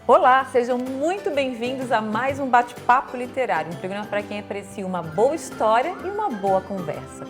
Olá, sejam muito bem-vindos a mais um Bate-Papo Literário, um programa para quem aprecia uma boa história e uma boa conversa.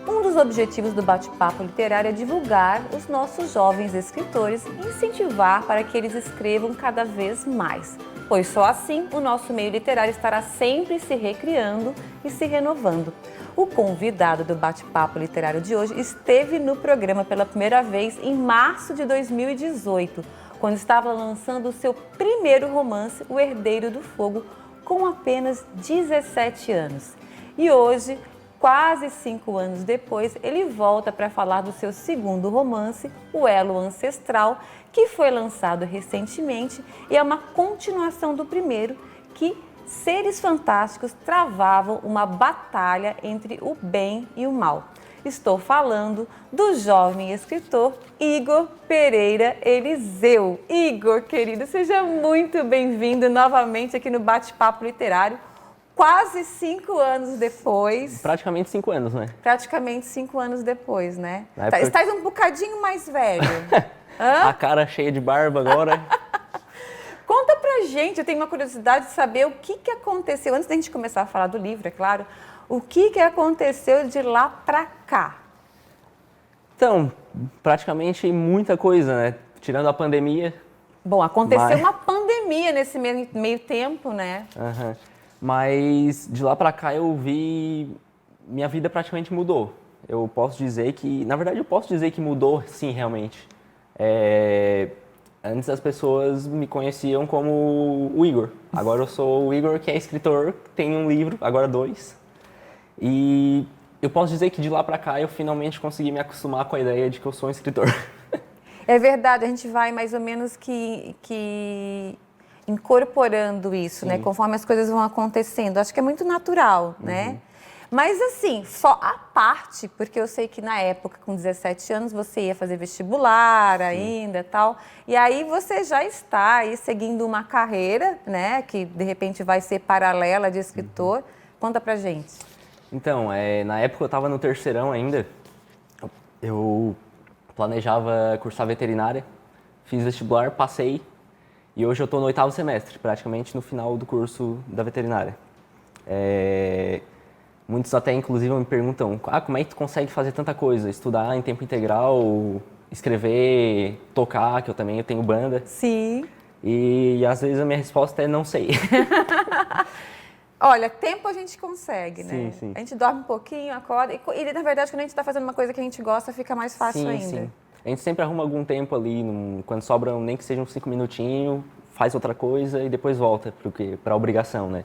Um dos objetivos do Bate-Papo Literário é divulgar os nossos jovens escritores e incentivar para que eles escrevam cada vez mais, pois só assim o nosso meio literário estará sempre se recriando e se renovando. O convidado do Bate-Papo Literário de hoje esteve no programa pela primeira vez em março de 2018, quando estava lançando o seu primeiro romance, O Herdeiro do Fogo, com apenas 17 anos. E hoje, quase 5 anos depois, ele volta para falar do seu segundo romance, O Elo Ancestral, que foi lançado recentemente e é uma continuação do primeiro, que seres fantásticos travavam uma batalha entre o bem e o mal. Estou falando do jovem escritor Igor Pereira Eliseu. Igor, querido, seja muito bem-vindo novamente aqui no Bate-Papo Literário. Quase 5 anos depois. Praticamente 5 anos, né? Praticamente 5 anos depois, né? Época... Estás um bocadinho mais velho. A cara cheia de barba agora. Conta pra gente, eu tenho uma curiosidade de saber o que aconteceu, antes da gente começar a falar do livro, é claro, o que aconteceu de lá pra cá? Então, praticamente muita coisa, né? Tirando a pandemia. Bom, aconteceu uma pandemia nesse meio tempo, né? Uhum. Mas de lá pra cá eu vi... Minha vida praticamente mudou. Eu posso dizer que... Na verdade, eu posso dizer que mudou, sim, realmente. Antes as pessoas me conheciam como o Igor. Agora eu sou o Igor que é escritor, tem um livro, agora 2. E eu posso dizer que de lá pra cá eu finalmente consegui me acostumar com a ideia de que eu sou um escritor. É verdade, a gente vai mais ou menos que incorporando isso, sim, né? Conforme as coisas vão acontecendo. Acho que é muito natural, né? Mas assim, só a parte, porque eu sei que na época, com 17 anos, você ia fazer vestibular ainda e tal. E aí você já está aí seguindo uma carreira, né? Que de repente vai ser paralela de escritor. Conta pra gente. Então, na época eu estava no terceirão ainda. Eu planejava cursar veterinária, fiz vestibular, passei. E hoje eu estou no 8º semestre, praticamente no final do curso da veterinária. Muitos até, inclusive, me perguntam, como é que tu consegue fazer tanta coisa? Estudar em tempo integral, escrever, tocar, que eu tenho banda. Sim. E às vezes a minha resposta é não sei. Olha, tempo a gente consegue, né? Sim, sim. A gente dorme um pouquinho, acorda. E na verdade, quando a gente está fazendo uma coisa que a gente gosta, fica mais fácil ainda. Sim. A gente sempre arruma algum tempo ali, quando sobram nem que sejam 5 minutinhos, faz outra coisa e depois volta para a obrigação, né?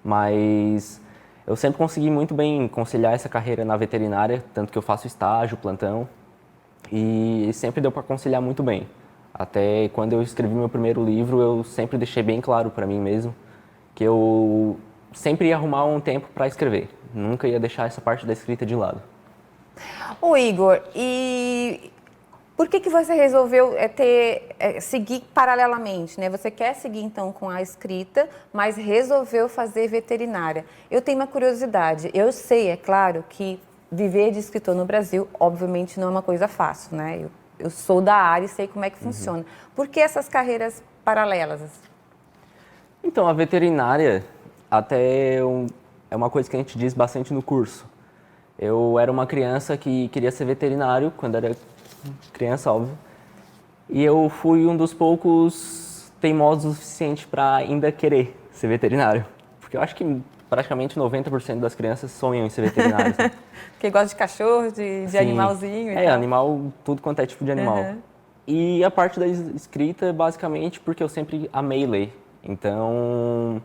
Mas eu sempre consegui muito bem conciliar essa carreira na veterinária, tanto que eu faço estágio, plantão, e sempre deu para conciliar muito bem. Até quando eu escrevi meu primeiro livro, eu sempre deixei bem claro para mim mesmo que eu sempre ia arrumar um tempo para escrever, nunca ia deixar essa parte da escrita de lado. Ô Igor, e por que você resolveu seguir paralelamente, né? Você quer seguir então com a escrita, mas resolveu fazer veterinária. Eu tenho uma curiosidade, eu sei, é claro, que viver de escritor no Brasil, obviamente, não é uma coisa fácil, né? Eu sou da área e sei como é que funciona. Por que essas carreiras paralelas? Então, a veterinária é uma coisa que a gente diz bastante no curso. Eu era uma criança que queria ser veterinário, quando era criança, óbvio. E eu fui um dos poucos teimosos o suficiente para ainda querer ser veterinário. Porque eu acho que praticamente 90% das crianças sonham em ser veterinários. Né? Porque gosta de cachorro, de animalzinho e tal. Animal, tudo quanto é tipo de animal. E a parte da escrita, basicamente, porque eu sempre amei ler. Então,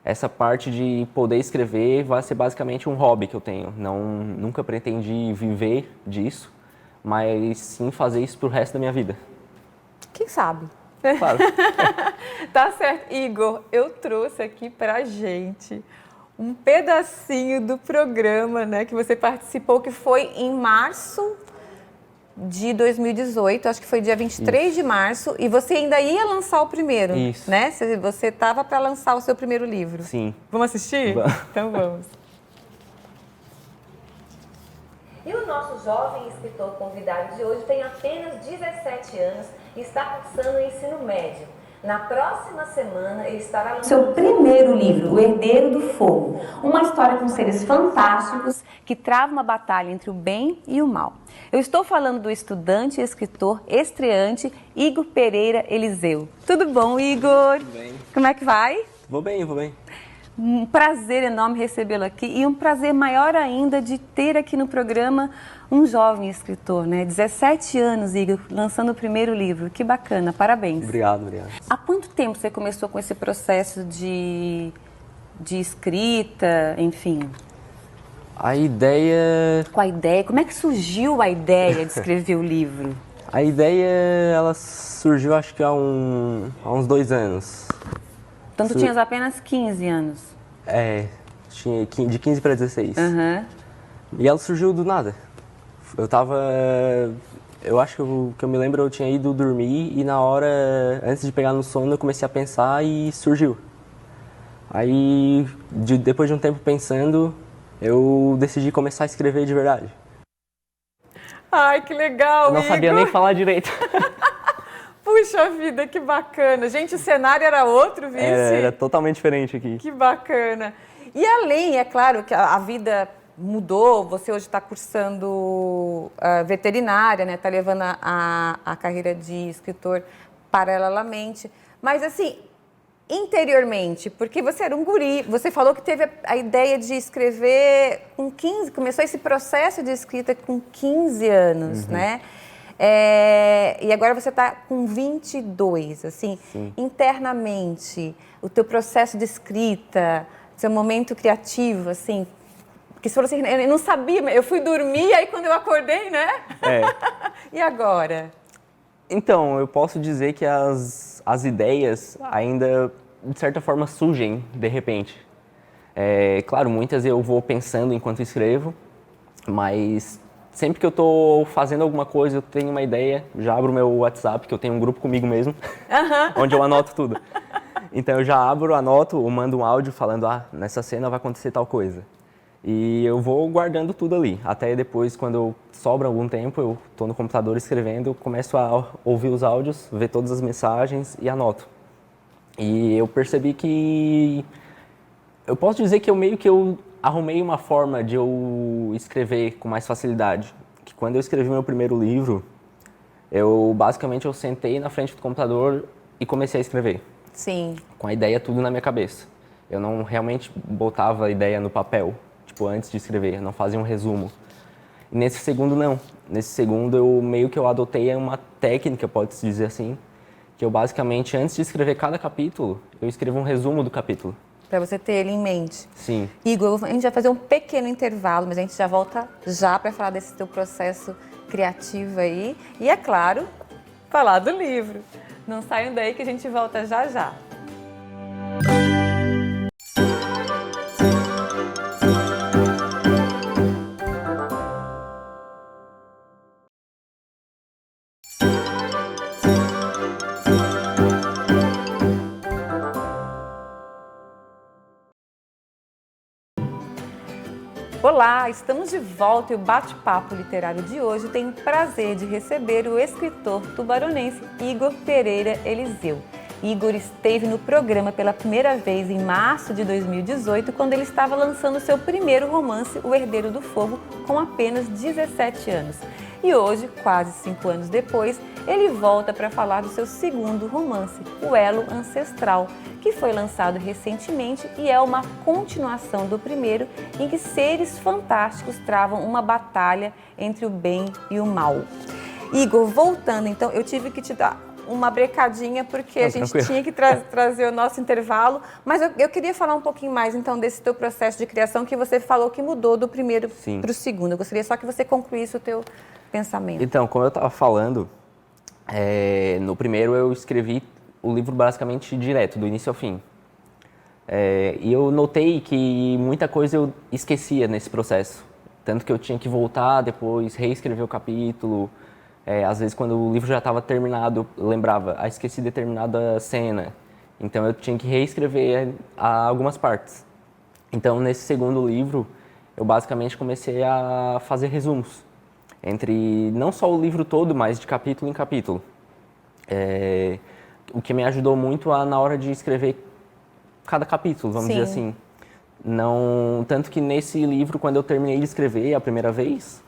essa parte de poder escrever vai ser basicamente um hobby que eu tenho. Nunca pretendi viver disso, mas sim fazer isso pro resto da minha vida. Quem sabe? Claro. Tá certo. Igor, eu trouxe aqui pra gente um pedacinho do programa, né, que você participou, que foi em março de 2018, acho que foi dia 23 de março, e você ainda ia lançar o primeiro, né? Você estava para lançar o seu primeiro livro. Sim. Vamos assistir? Vamos. Então vamos. E o nosso jovem escritor convidado de hoje tem apenas 17 anos e está cursando o ensino médio. Na próxima semana, ele estará lançando Seu primeiro livro, O Herdeiro do Fogo, uma história com seres fantásticos que trava uma batalha entre o bem e o mal. Eu estou falando do estudante e escritor estreante Igor Pereira Eliseu. Tudo bom, Igor? Tudo bem. Como é que vai? Vou bem, vou bem. Um prazer enorme recebê-lo aqui e um prazer maior ainda de ter aqui no programa um jovem escritor, né? 17 anos, Igor, lançando o primeiro livro. Que bacana, parabéns. Obrigado, obrigado. Há quanto tempo você começou com esse processo de escrita, enfim? A ideia... Com a ideia, como é que surgiu a ideia de escrever o livro? A ideia, ela surgiu acho que há uns 2 anos. Então tu tinhas apenas 15 anos. Tinha de 15 para 16. Uhum. E ela surgiu do nada. Eu acho que eu me lembro, eu tinha ido dormir e na hora, antes de pegar no sono, eu comecei a pensar e surgiu. Aí, depois de um tempo pensando, eu decidi começar a escrever de verdade. Ai, que legal, Eu não sabia nem falar direito. Puxa vida, que bacana. Gente, o cenário era outro, vice? Era totalmente diferente aqui. Que bacana. E além, é claro, que a vida mudou, você hoje está cursando veterinária, né? Está levando a carreira de escritor paralelamente. Mas, assim, interiormente, porque você era um guri, você falou que teve a ideia de escrever com 15, começou esse processo de escrita com 15 anos, né? E agora você está com 22, assim, Sim. Internamente, o teu processo de escrita, seu momento criativo, assim, porque você falou assim, eu não sabia, eu fui dormir, aí quando eu acordei, né? E agora? Então, eu posso dizer que as ideias ainda, de certa forma, surgem de repente. Claro, muitas eu vou pensando enquanto escrevo, mas sempre que eu estou fazendo alguma coisa, eu tenho uma ideia, já abro o meu WhatsApp, que eu tenho um grupo comigo mesmo, onde eu anoto tudo. Então eu já abro, anoto, ou mando um áudio falando, nessa cena vai acontecer tal coisa. E eu vou guardando tudo ali, até depois, quando sobra algum tempo, eu estou no computador escrevendo, começo a ouvir os áudios, ver todas as mensagens e anoto. E eu percebi que... Eu posso dizer que eu arrumei uma forma de eu escrever com mais facilidade. Que quando eu escrevi meu primeiro livro, basicamente eu sentei na frente do computador e comecei a escrever. Sim. Com a ideia tudo na minha cabeça. Eu não realmente botava a ideia no papel, tipo, antes de escrever, eu não fazia um resumo. E nesse segundo, não. Nesse segundo, eu adotei uma técnica, pode-se dizer assim, que eu basicamente, antes de escrever cada capítulo, eu escrevo um resumo do capítulo. Para você ter ele em mente. Sim. Igor, a gente vai fazer um pequeno intervalo, mas a gente já volta já para falar desse teu processo criativo aí. E, é claro, falar do livro. Não saiam daí que a gente volta já já. Olá, estamos de volta e o bate-papo literário de hoje tem o prazer de receber o escritor tubaronense Igor Pereira Eliseu. Igor esteve no programa pela primeira vez em março de 2018, quando ele estava lançando seu primeiro romance, O Herdeiro do Fogo, com apenas 17 anos. E hoje, quase 5 anos depois, ele volta para falar do seu segundo romance, O Elo Ancestral, que foi lançado recentemente e é uma continuação do primeiro, em que seres fantásticos travam uma batalha entre o bem e o mal. Igor, voltando então, eu tive que te dar uma brecadinha porque a gente tinha que trazer o nosso intervalo, mas eu queria falar um pouquinho mais então desse teu processo de criação que você falou que mudou do primeiro para o segundo. Eu gostaria só que você concluísse o teu pensamento. Então, como eu estava falando, no primeiro eu escrevi o livro basicamente direto, do início ao fim. E eu notei que muita coisa eu esquecia nesse processo. Tanto que eu tinha que voltar, depois reescrever o capítulo. Às vezes, quando o livro já estava terminado, eu lembrava, esqueci determinada cena. Então, eu tinha que reescrever algumas partes. Então, nesse segundo livro, eu basicamente comecei a fazer resumos. Entre não só o livro todo, mas de capítulo em capítulo. o que me ajudou muito na hora de escrever cada capítulo, vamos dizer assim. Não, tanto que nesse livro, quando eu terminei de escrever a primeira vez,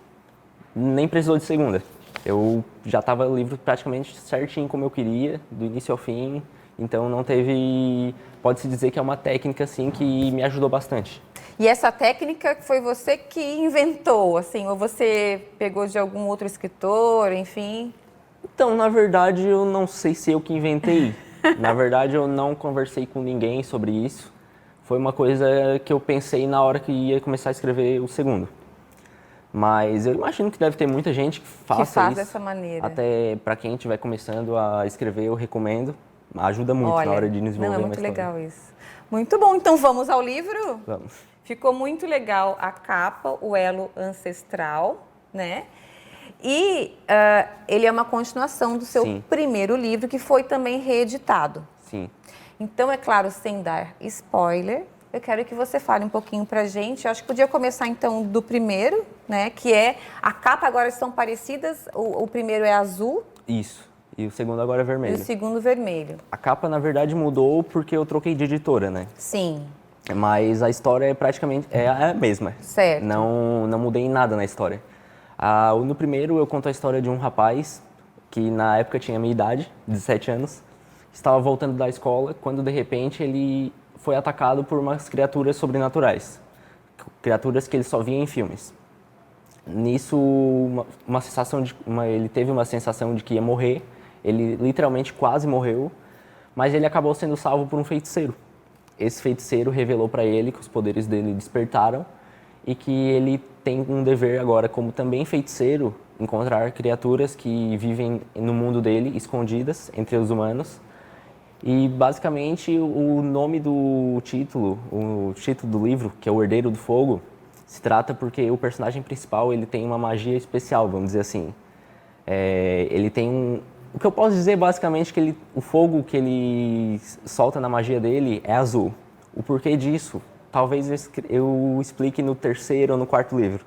nem precisou de segunda. Eu já estava o livro praticamente certinho como eu queria, do início ao fim. Então não teve, pode-se dizer que é uma técnica assim que me ajudou bastante. E essa técnica foi você que inventou, assim, ou você pegou de algum outro escritor, enfim? Então, na verdade, eu não sei se eu que inventei. Na verdade, eu não conversei com ninguém sobre isso. Foi uma coisa que eu pensei na hora que ia começar a escrever o segundo. Mas eu imagino que deve ter muita gente que faça isso. Dessa maneira. Até para quem estiver começando a escrever, eu recomendo. Ajuda muito na hora de desenvolver uma história. Não, é muito legal isso. Muito bom, então vamos ao livro? Vamos. Ficou muito legal a capa, o elo ancestral, né? E ele é uma continuação do seu primeiro livro, que foi também reeditado. Sim. Então, é claro, sem dar spoiler, eu quero que você fale um pouquinho pra gente. Eu acho que podia começar, então, do primeiro, né? Que é, a capa agora estão parecidas, o primeiro é azul. Isso. E o segundo agora é vermelho. E o segundo vermelho. A capa, na verdade, mudou porque eu troquei de editora, né? Sim. Mas a história é praticamente a mesma. Certo. Não mudei em nada na história. No primeiro, eu conto a história de um rapaz que, na época, tinha a minha idade, 17 anos. Estava voltando da escola quando, de repente, ele foi atacado por umas criaturas sobrenaturais. Criaturas que ele só via em filmes. Nisso, ele teve uma sensação de que ia morrer. Ele literalmente quase morreu, mas ele acabou sendo salvo por um feiticeiro. Esse feiticeiro revelou para ele que os poderes dele despertaram e que ele tem um dever agora, como também feiticeiro, encontrar criaturas que vivem no mundo dele, escondidas entre os humanos. E, basicamente, o nome do título, o título do livro, que é O Herdeiro do Fogo, se trata porque o personagem principal ele tem uma magia especial, vamos dizer assim. Ele tem o que eu posso dizer, basicamente, é que o fogo que ele solta na magia dele é azul. O porquê disso, talvez eu explique no terceiro ou no quarto livro.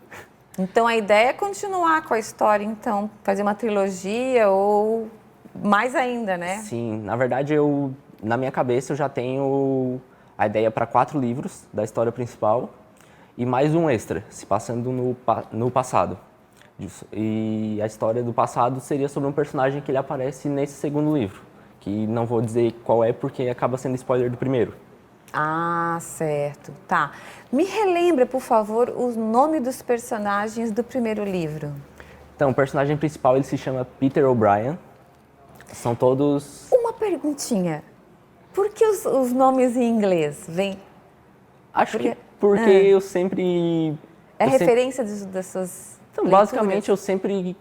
Então, a ideia é continuar com a história, então, fazer uma trilogia ou mais ainda, né? Sim, na verdade, na minha cabeça, eu já tenho a ideia para 4 livros da história principal e mais um extra, se passando no passado. E a história do passado seria sobre um personagem que ele aparece nesse segundo livro, que não vou dizer qual é porque acaba sendo spoiler do primeiro. Ah, certo. Tá. Me relembra, por favor, os nomes dos personagens do primeiro livro. Então, o personagem principal ele se chama Peter O'Brien. São todos... Uma perguntinha. Por que os nomes em inglês? Acho que porque eu sempre... referência das suas... Então, basicamente, eu sempre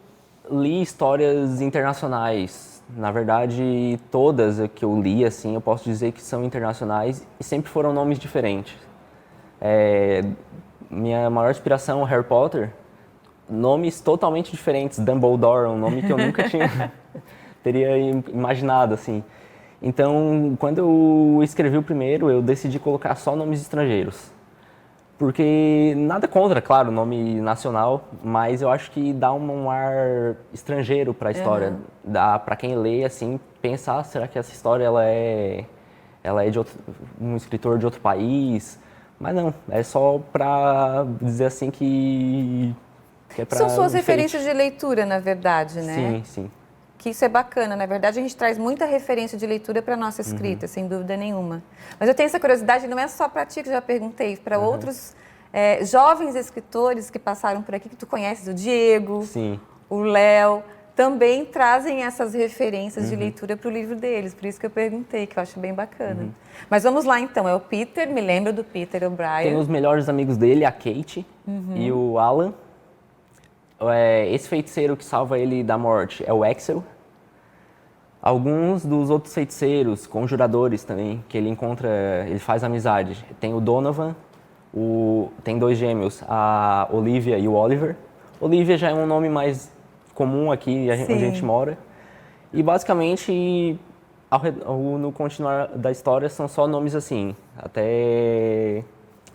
li histórias internacionais. Na verdade, todas que eu li, assim, eu posso dizer que são internacionais e sempre foram nomes diferentes. Minha maior inspiração é Harry Potter, nomes totalmente diferentes. Dumbledore, um nome que eu nunca teria imaginado, assim. Então, quando eu escrevi o primeiro, eu decidi colocar só nomes estrangeiros. Porque nada contra, claro, o nome nacional, mas eu acho que dá um ar estrangeiro para a história. Dá para quem lê, assim, pensar, será que essa história ela é de um escritor de outro país? Mas não, é só para dizer assim que é para... São suas referências de leitura, na verdade, né? Sim, sim. Que isso é bacana, na verdade a gente traz muita referência de leitura para a nossa escrita, sem dúvida nenhuma. Mas eu tenho essa curiosidade, não é só para ti que eu já perguntei, para outros jovens escritores que passaram por aqui, que tu conheces, o Diego, Sim. o Léo, também trazem essas referências de leitura para o livro deles, por isso que eu perguntei, que eu acho bem bacana. Mas vamos lá então, é o Peter, me lembro do Peter O'Brien. Tem os melhores amigos dele, a Kate e o Alan. Esse feiticeiro que salva ele da morte é o Axel. Alguns dos outros feiticeiros, conjuradores também, que ele encontra, ele faz amizade. Tem o Donovan, tem 2 gêmeos, a Olivia e o Oliver. Olivia já é um nome mais comum aqui onde a gente mora. E basicamente, no continuar da história, são só nomes assim. Até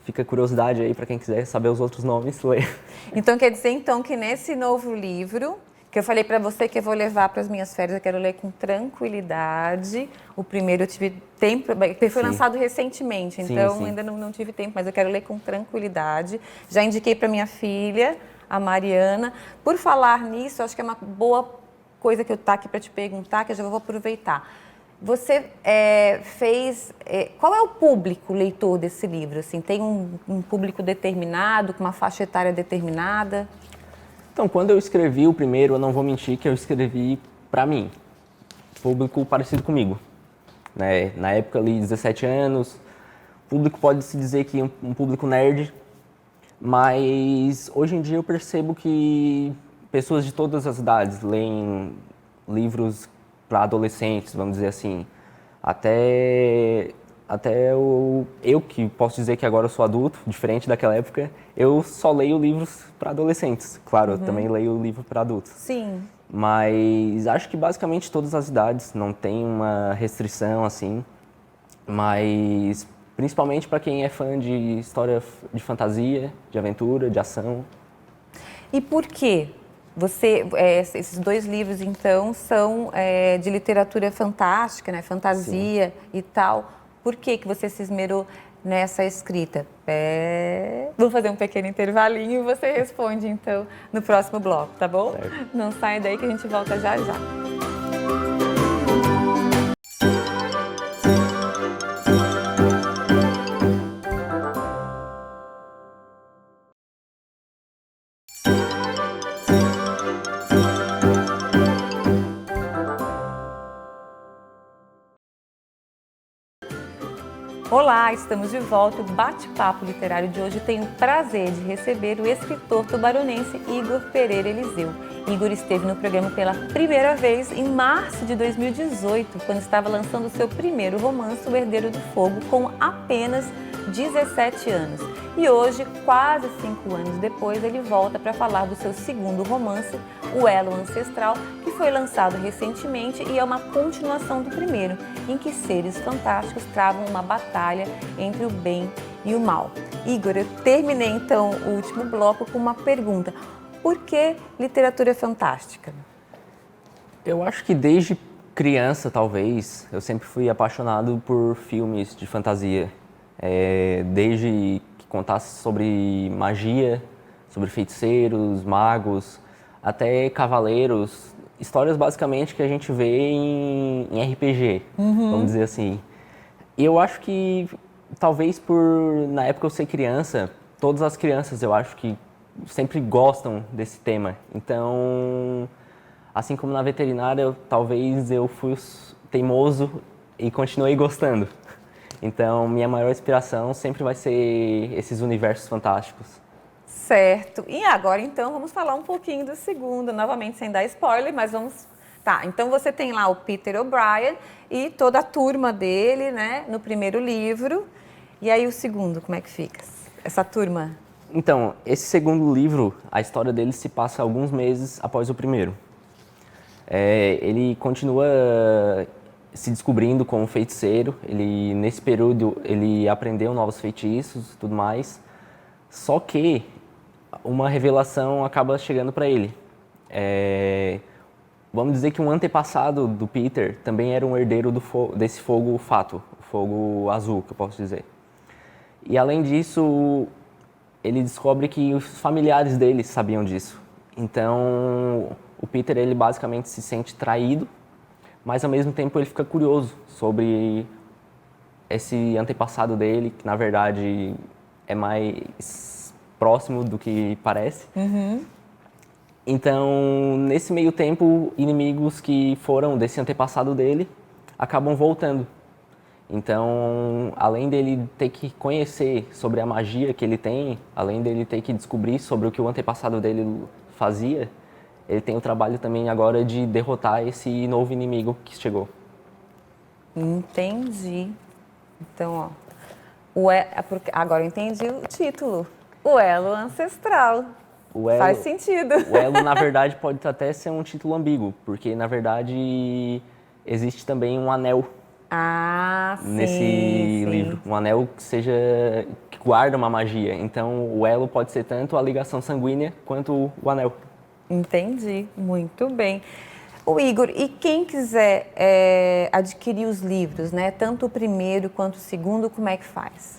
fica curiosidade aí para quem quiser saber os outros nomes, ler. Então quer dizer então que nesse novo livro, Que eu falei para você que eu vou levar para as minhas férias, eu quero ler com tranquilidade. O primeiro eu tive tempo, porque foi Sim. lançado recentemente, Sim, então sim. ainda não tive tempo, mas eu quero ler com tranquilidade. Já indiquei para minha filha, a Mariana. Por falar nisso, acho que é uma boa coisa que eu estou aqui para te perguntar, que eu já vou aproveitar. Você fez... qual é o público leitor desse livro? Assim, tem um público determinado, com uma faixa etária determinada? Então, quando eu escrevi o primeiro, eu não vou mentir que eu escrevi para mim, público parecido comigo. Né? Na época ali, 17 anos, público pode-se dizer que um público nerd, mas hoje em dia eu percebo que pessoas de todas as idades leem livros para adolescentes, vamos dizer assim. Até eu que posso dizer que agora eu sou adulto, diferente daquela época, eu só leio livros para adolescentes. Claro, eu também leio livro para adultos. Sim. Mas acho que basicamente todas as idades, não tem uma restrição assim. Mas principalmente para quem é fã de história de fantasia, de aventura, de ação. E por quê? Esses dois livros, então, são de literatura fantástica, né? Fantasia e tal. Por que você se esmerou nessa escrita? Vou fazer um pequeno intervalinho e você responde, então, no próximo bloco, tá bom? Certo. Não sai daí que a gente volta já já. Olá, estamos de volta. O bate-papo literário de hoje tem o prazer de receber o escritor tubaronense Igor Pereira Eliseu. Igor esteve no programa pela primeira vez em março de 2018, quando estava lançando seu primeiro romance, O Herdeiro do Fogo, com apenas 17 anos. E hoje, quase 5 anos depois, ele volta para falar do seu segundo romance, O Elo Ancestral, que foi lançado recentemente e é uma continuação do primeiro, em que seres fantásticos travam uma batalha entre o bem e o mal. Igor, eu terminei então o último bloco com uma pergunta. Por que literatura fantástica? Eu acho que desde criança, talvez, eu sempre fui apaixonado por filmes de fantasia. Desde que contasse sobre magia, sobre feiticeiros, magos, até cavaleiros, histórias basicamente que a gente vê em RPG, vamos dizer assim. E eu acho que, talvez na época eu ser criança, todas as crianças eu acho que sempre gostam desse tema. Então, assim como na veterinária, talvez eu fui teimoso e continuei gostando. Então, minha maior inspiração sempre vai ser esses universos fantásticos. Certo. E agora, então, vamos falar um pouquinho do segundo, novamente sem dar spoiler, mas vamos... Tá, então você tem lá o Peter O'Brien e toda a turma dele, né, no primeiro livro. E aí o segundo, como é que fica? Essa turma... Então, esse segundo livro, a história dele se passa alguns meses após o primeiro. Ele continua se descobrindo como feiticeiro, nesse período ele aprendeu novos feitiços e tudo mais, só que uma revelação acaba chegando para ele. Vamos dizer que um antepassado do Peter também era um herdeiro desse fogo fato, o fogo azul, que eu posso dizer. E além disso, ele descobre que os familiares dele sabiam disso. Então, o Peter, ele basicamente se sente traído, mas ao mesmo tempo ele fica curioso sobre esse antepassado dele, que na verdade é mais próximo do que parece. Então, nesse meio tempo, inimigos que foram desse antepassado dele acabam voltando. Então, além dele ter que conhecer sobre a magia que ele tem, além dele ter que descobrir sobre o que o antepassado dele fazia, ele tem o trabalho também agora de derrotar esse novo inimigo que chegou. Entendi. Então, ó, agora eu entendi o título. O Elo Ancestral. Faz sentido. O Elo, na verdade, pode até ser um título ambíguo, porque, na verdade, existe também um anel nesse livro. Um anel que guarda uma magia. Então, o elo pode ser tanto a ligação sanguínea quanto o anel. Entendi, muito bem. O Igor, e quem quiser adquirir os livros, né? Tanto o primeiro quanto o segundo, como é que faz?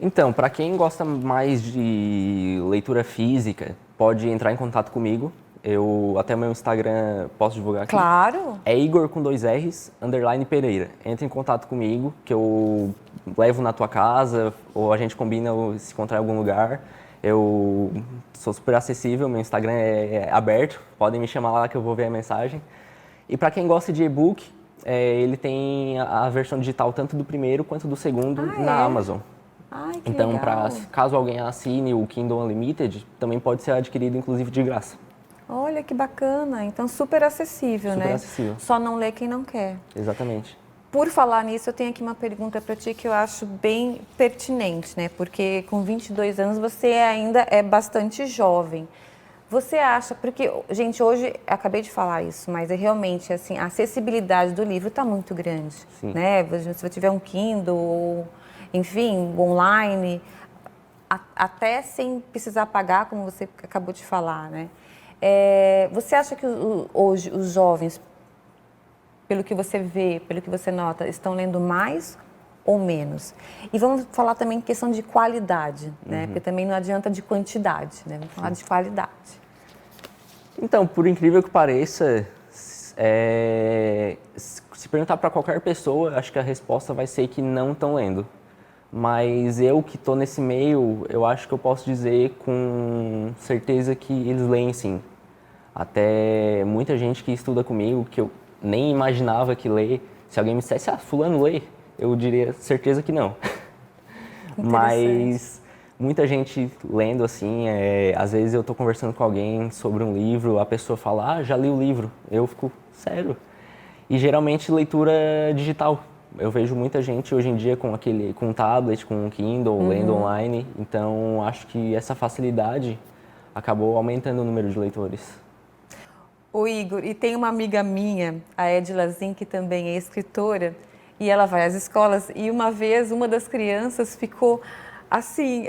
Então, para quem gosta mais de leitura física, pode entrar em contato comigo. Eu até meu Instagram posso divulgar aqui. Claro. É Igor com 2 R's, _ Pereira. Entra em contato comigo, que eu levo na tua casa, ou a gente combina se encontrar em algum lugar. Eu sou super acessível, meu Instagram é aberto, podem me chamar lá que eu vou ver a mensagem. E para quem gosta de e-book, ele tem a versão digital tanto do primeiro quanto do segundo na Amazon. Ai, que Então, legal. caso alguém assine o Kindle Unlimited, também pode ser adquirido, inclusive, de graça. Olha que bacana, então super acessível, né? Super acessível. Só não lê quem não quer. Exatamente. Por falar nisso, eu tenho aqui uma pergunta para ti que eu acho bem pertinente, né? Porque com 22 anos você ainda é bastante jovem. Você acha, porque, gente, hoje, acabei de falar isso, mas é realmente, assim, a acessibilidade do livro está muito grande, Sim. né? Se você tiver um Kindle, ou, enfim, online, até sem precisar pagar, como você acabou de falar, né? Você acha que hoje os jovens, pelo que você vê, pelo que você nota, estão lendo mais ou menos? E vamos falar também em questão de qualidade, né? Porque também não adianta de quantidade, né? Vamos falar de qualidade. Então, por incrível que pareça, se perguntar para qualquer pessoa, acho que a resposta vai ser que não estão lendo. Mas eu que estou nesse meio, eu acho que eu posso dizer com certeza que eles leem sim. Até muita gente que estuda comigo, que eu nem imaginava que lê, se alguém me dissesse, fulano lê, eu diria certeza que não. Mas muita gente lendo assim, às vezes eu estou conversando com alguém sobre um livro, a pessoa fala, já li o livro, eu fico, sério? E geralmente leitura digital. Eu vejo muita gente hoje em dia com tablet, com Kindle, lendo online, então acho que essa facilidade acabou aumentando o número de leitores. O Igor, e tem uma amiga minha, a Edila Zin, que também é escritora, e ela vai às escolas, e uma vez uma das crianças ficou assim,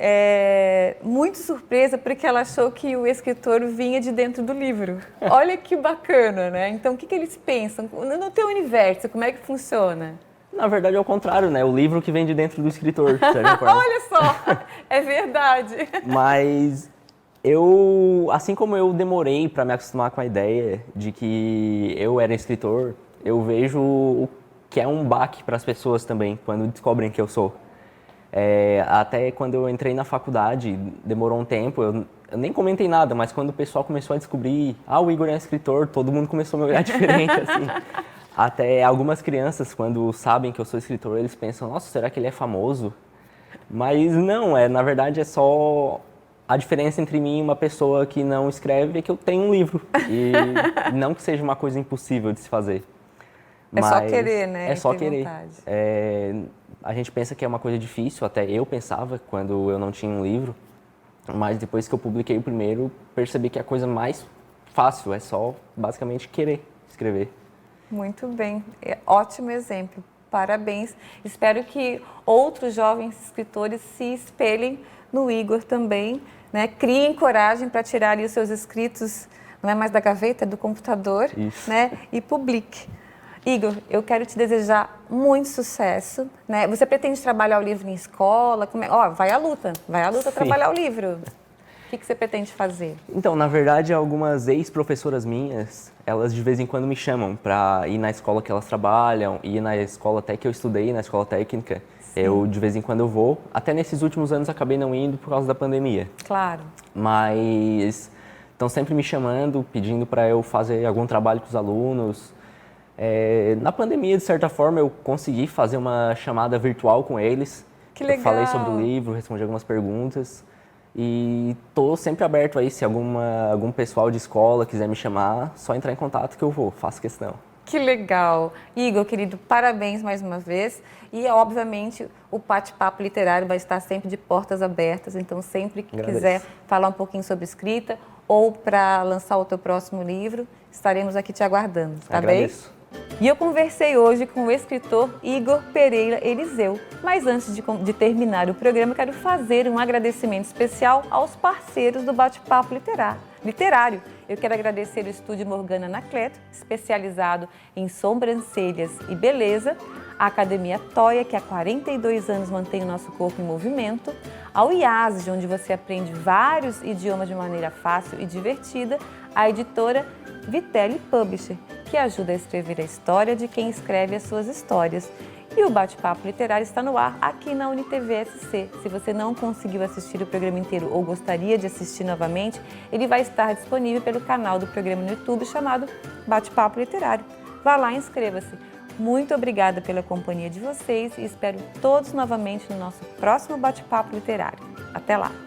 muito surpresa porque ela achou que o escritor vinha de dentro do livro. Olha que bacana, né? Então, o que eles pensam? No teu universo, como é que funciona? Na verdade, é o contrário, né? O livro que vem de dentro do escritor, de certa forma. Olha só, é verdade. Mas assim como eu demorei para me acostumar com a ideia de que eu era escritor, eu vejo o que é um baque para as pessoas também, quando descobrem que eu sou. Até quando eu entrei na faculdade, demorou um tempo, eu nem comentei nada, mas quando o pessoal começou a descobrir, o Igor é escritor, todo mundo começou a me olhar diferente, assim. Até algumas crianças, quando sabem que eu sou escritor, eles pensam, nossa, será que ele é famoso? Mas não, na verdade é só a diferença entre mim e uma pessoa que não escreve é que eu tenho um livro. E não que seja uma coisa impossível de se fazer. Mas só querer, né? É só querer. A gente pensa que é uma coisa difícil, até eu pensava quando eu não tinha um livro. Mas depois que eu publiquei o primeiro, percebi que a coisa mais fácil é só basicamente querer escrever. Muito bem, ótimo exemplo, parabéns. Espero que outros jovens escritores se espelhem no Igor também, né? Criem coragem para tirar ali os seus escritos, não é mais da gaveta, é do computador, né? E publique. Igor, eu quero te desejar muito sucesso, né? Você pretende trabalhar o livro em escola? Vai à luta trabalhar o livro. O que você pretende fazer? Então, na verdade, algumas ex-professoras minhas, elas de vez em quando me chamam para ir na escola que elas trabalham, ir na escola até que eu estudei, na escola técnica. Sim. Eu, de vez em quando, eu vou. Até nesses últimos anos, acabei não indo por causa da pandemia. Claro. Mas estão sempre me chamando, pedindo para eu fazer algum trabalho com os alunos. Na pandemia, de certa forma, eu consegui fazer uma chamada virtual com eles. Que legal. Eu falei sobre o livro, respondi algumas perguntas. E estou sempre aberto aí, se algum pessoal de escola quiser me chamar, só entrar em contato que eu vou, faço questão. Que legal. Igor, querido, parabéns mais uma vez. E, obviamente, o bate-papo literário vai estar sempre de portas abertas, então sempre que quiser falar um pouquinho sobre escrita ou para lançar o teu próximo livro, estaremos aqui te aguardando, tá bem? E eu conversei hoje com o escritor Igor Pereira Eliseu. Mas antes de terminar o programa, eu quero fazer um agradecimento especial aos parceiros do Bate-Papo Literário. Eu quero agradecer o Estúdio Morgana Anacleto, especializado em sobrancelhas e beleza, a Academia Toia, que há 42 anos mantém o nosso corpo em movimento, ao IASG, onde você aprende vários idiomas de maneira fácil e divertida, a editora Vitelli Publisher, que ajuda a escrever a história de quem escreve as suas histórias. E o Bate-Papo Literário está no ar aqui na UniTV-SC. Se você não conseguiu assistir o programa inteiro ou gostaria de assistir novamente, ele vai estar disponível pelo canal do programa no YouTube chamado Bate-Papo Literário. Vá lá e inscreva-se. Muito obrigada pela companhia de vocês e espero todos novamente no nosso próximo Bate-Papo Literário. Até lá!